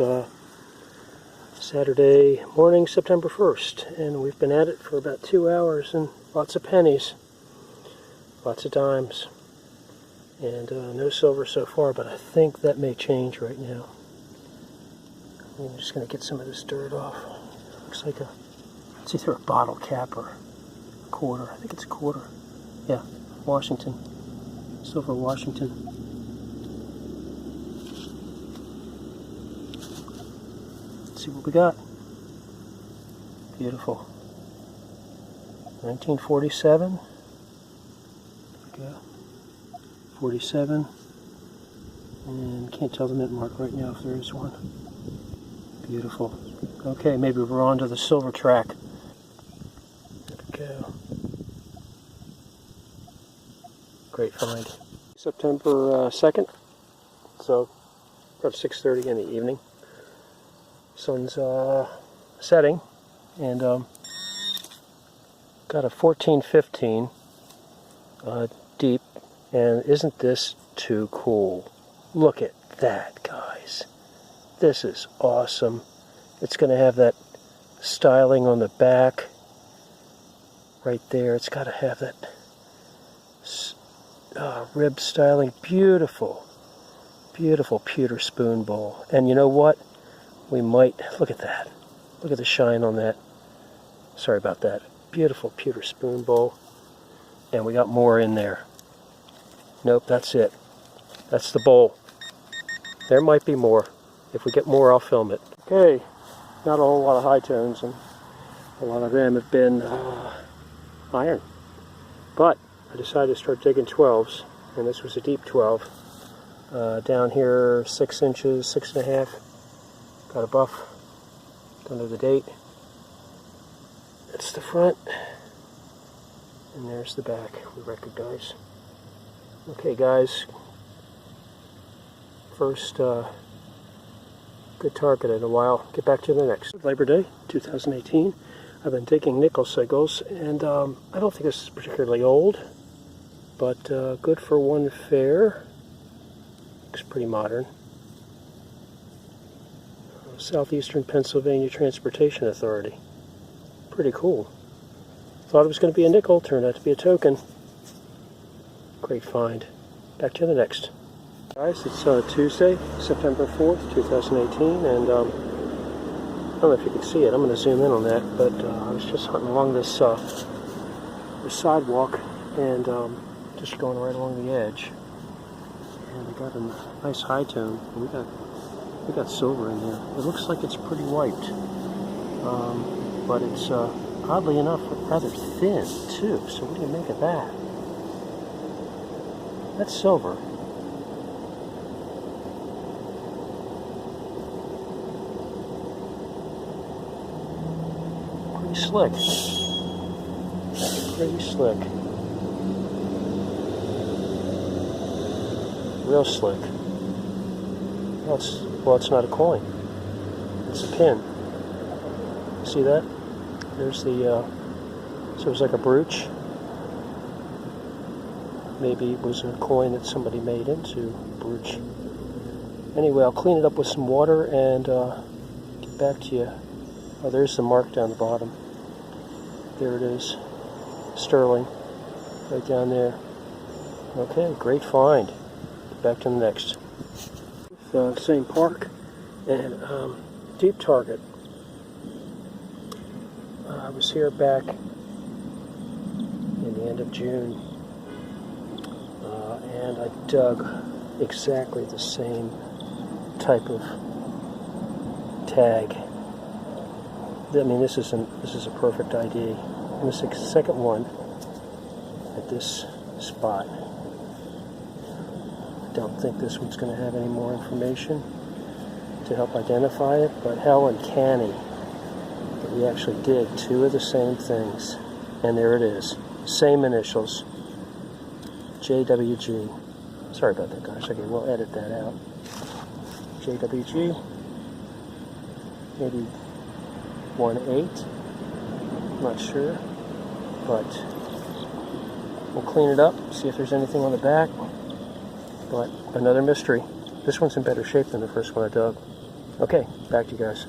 It's Saturday morning, September 1st, and we've been at it for about 2 hours, and lots of pennies, lots of dimes, and no silver so far, but I think that may change right now. I'm just going to get some of this dirt off. Looks like it's either a bottle cap or a quarter. I think it's a quarter. Yeah, Washington. Silver Washington. Let's see what we got. Beautiful. 1947. There we go. 47. And can't tell the mint mark right now if there is one. Beautiful. Okay, maybe we're on to the silver track. There we go. Great find. September 2nd. So about 6:30 in the evening. Sun's setting, and got a 14-15 deep, and isn't this too cool? Look at that, guys. This is awesome. It's going to have that styling on the back right there. It's got to have that rib styling. Beautiful, beautiful pewter spoon bowl. And you know what? We might, look at that. Look at the shine on that. Sorry about that. Beautiful pewter spoon bowl. And we got more in there. Nope, that's it. That's the bowl. There might be more. If we get more, I'll film it. Okay, not a whole lot of high tones, and a lot of them have been iron. But I decided to start digging 12s, and this was a deep 12. Down here, 6 inches, 6.5. Got a buff. Don't know the date. That's the front. And there's the back. We recognize. Okay, guys. First good target in a while. Get back to the next. Labor Day 2018. I've been digging nickel sigils, and I don't think this is particularly old, but good for one fair. Looks pretty modern. Southeastern Pennsylvania Transportation Authority. Pretty cool. Thought it was going to be a nickel, turned out to be a token. Great find. Back to the next. Guys, it's Tuesday, September 4th, 2018, and I don't know if you can see it. I'm going to zoom in on that, but I was just hunting along this sidewalk, and just going right along the edge. And we got a nice high tone. We got silver in there. It looks like it's pretty wiped, but it's oddly enough rather thin too. So what do you make of that? That's silver. Pretty slick. Pretty slick. Real slick. Well, it's not a coin. It's a pin. See that? There's the, so it's like a brooch. Maybe it was a coin that somebody made into a brooch. Anyway, I'll clean it up with some water and get back to you. Oh, there's the mark down the bottom. There it is. Sterling. Right down there. Okay, great find. Get back to the next. Same park, and deep target. I was here back in the end of June, and I dug exactly the same type of tag. I mean, this is a perfect ID. And this is the second one at this spot. I don't think this one's going to have any more information to help identify it, but how uncanny that we actually did two of the same things. And there it is. Same initials. JWG. Sorry about that, guys. Okay, we'll edit that out. JWG. Maybe 1/8. Not sure. But we'll clean it up, see if there's anything on the back. But another mystery. This one's in better shape than the first one I dug. Okay, back to you guys.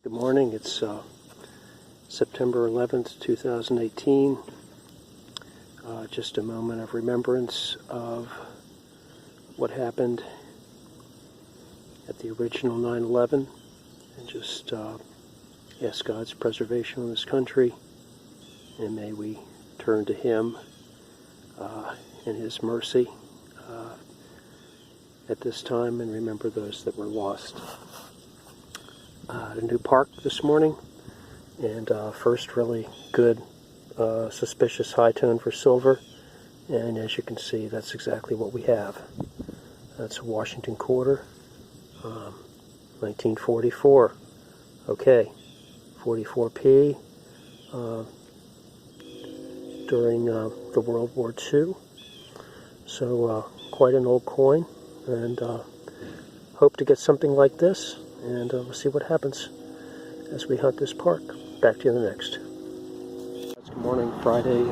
Good morning. It's September 11th, 2018. Just a moment of remembrance of what happened at the original 9/11, and just ask God's preservation of this country, and may we turn to Him in His mercy at this time, and remember those that were lost. At a new park this morning, and first really good suspicious high tone for silver, and as you can see, that's exactly what we have. That's a Washington quarter, 1944. Okay, 44p during the World War II. So quite an old coin, and hope to get something like this, and we'll see what happens as we hunt this park. Back to you in the next. Good morning, Friday,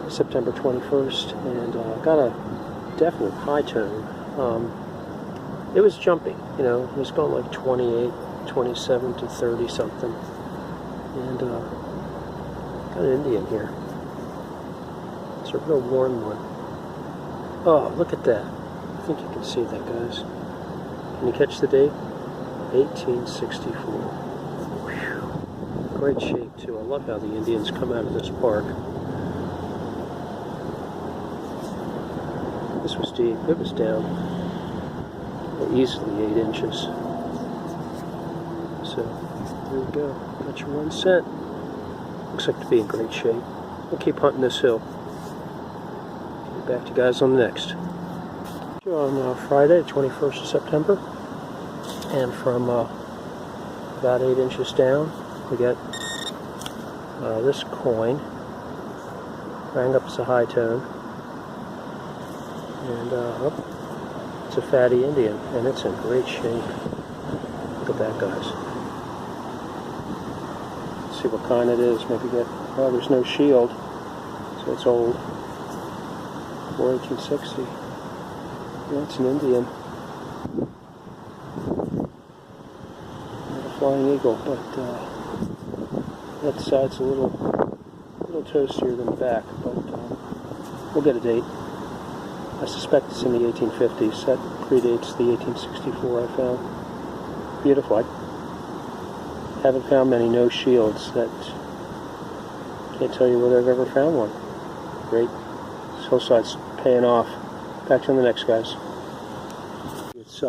September 21st, and got a definite high tone. It was jumping, you know, it was going like 28, 27 to 30 something, and got an Indian here. It's a real warm one. Oh, look at that. I think you can see that, guys. Can you catch the date? 1864. Whew. Great shape, too. I love how the Indians come out of this park. This was deep. It was down easily 8 inches. So, there we go. Got your 1 cent. Looks like to be in great shape. We'll keep hunting this hill. Get back to you guys on the next. On Friday, 21st of September, and from about 8 inches down, we get this coin. Rang up as a high tone, and it's a fatty Indian, and it's in great shape. Look at that, guys. Let's see what kind it is. Maybe get, well, there's no shield, so it's old. 1860. Yeah, it's an Indian. Not a flying eagle, but that side's a little toastier than the back, but we'll get a date. I suspect it's in the 1850s. That predates the 1864 I found. Beautiful. I haven't found many no shields. That can't tell you whether I've ever found one. Great. This hillside's paying off. Back to the next, guys. It's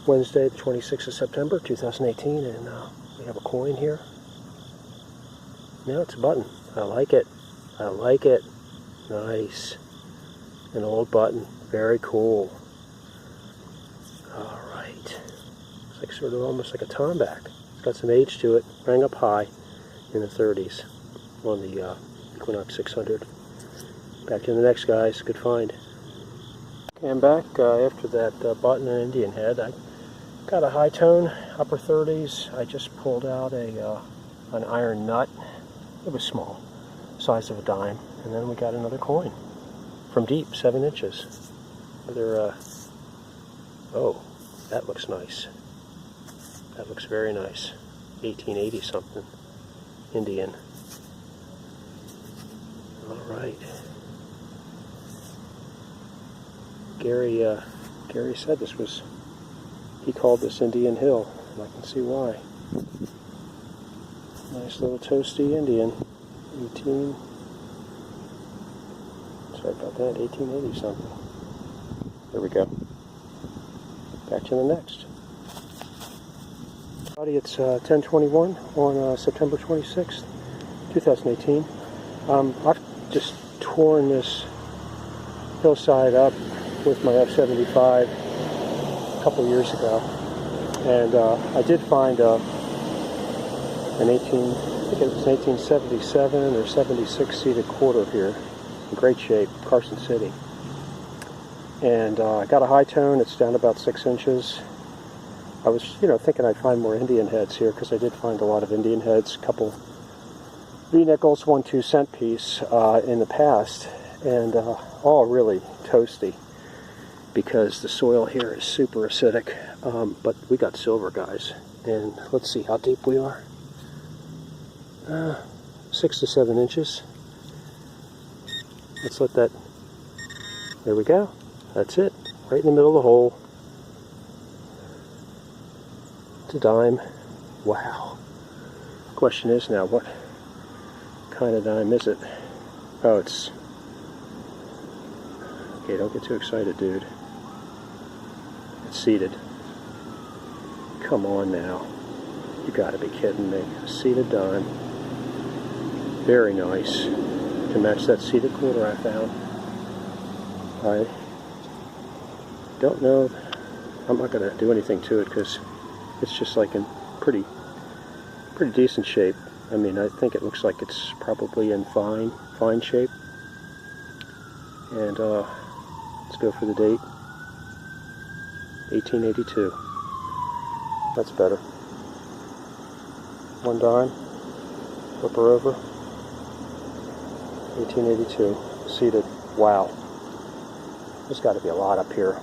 Wednesday, the 26th of September, 2018, and we have a coin here. No, it's a button. I like it. I like it. Nice. An old button. Very cool. All right. It's like sort of almost like a tomback. It's got some age to it. Rang up high in the 30s on the Equinox 600. Back to the next, guys. Good find. Okay, I'm back after that button and Indian head. I got a high tone, upper 30s. I just pulled out an iron nut. It was small, size of a dime, and then we got another coin from deep, 7 inches. Another, oh, that looks nice. That looks very nice. 1880 something, Indian. All right. Gary said this was, he called this Indian Hill, and I can see why. Nice little toasty Indian. 1880 something. There we go. Back to the next. It's 10:21 on September 26th, 2018. I've just torn this hillside up with my F-75 a couple years ago, and I did find an I think it was 1877 or 76 seated quarter here, in great shape, Carson City. And I got a high tone. It's down about 6 inches. I was, thinking I'd find more Indian heads here, because I did find a lot of Indian heads, a couple V-nickels, 1 2-cent piece in the past, and all really toasty, because the soil here is super acidic. But we got silver, guys, and let's see how deep we are. 6 to 7 inches. Let's let that, there we go. That's it, right in the middle of the hole. It's a dime. Wow. Question is now, what kind of dime is it? Oh, it's... Okay, don't get too excited, dude. It's seeded. Come on now. You gotta be kidding me. A seeded dime. Very nice. To match that seeded quarter I found. I don't know. I'm not gonna do anything to it, because it's just like in pretty decent shape. I mean, I think it looks like it's probably in fine shape. And let's go for the date. 1882. That's better. 1 dime. Flip her over. 1882. Seeded. Wow. There's got to be a lot up here.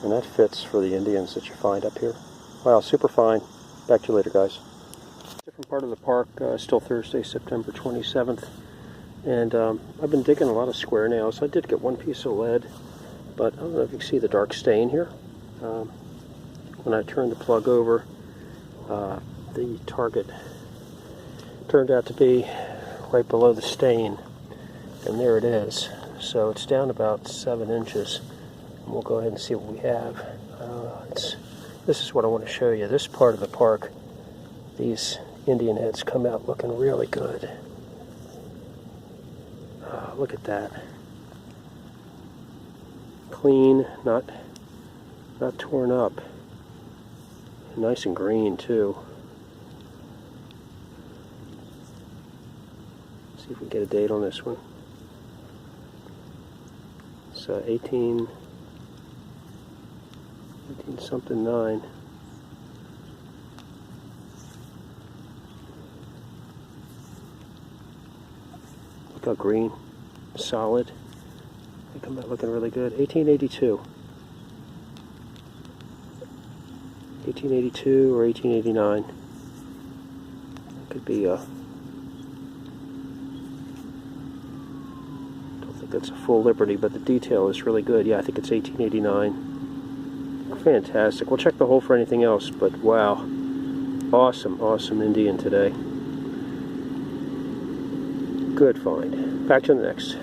And that fits for the Indians that you find up here. Wow, super fine. Back to you later, guys. Different part of the park, still Thursday, September 27th. And I've been digging a lot of square nails. I did get 1 piece of lead, but I don't know if you can see the dark stain here. When I turned the plug over, the target turned out to be right below the stain. And there it is. So it's down about 7 inches. And we'll go ahead and see what we have. This is what I want to show you. This part of the park, these Indian heads come out looking really good. Look at that. Clean, not torn up. Nice and green too. See if we can get a date on this one. It's 18 something 9. Look how green, solid. They come out looking really good. 1882. 1882 or 1889. Could be a... Don't think that's a full Liberty, but the detail is really good. Yeah, I think it's 1889. Fantastic. We'll check the hole for anything else, but wow. Awesome Indian today. Good find. Back to the next.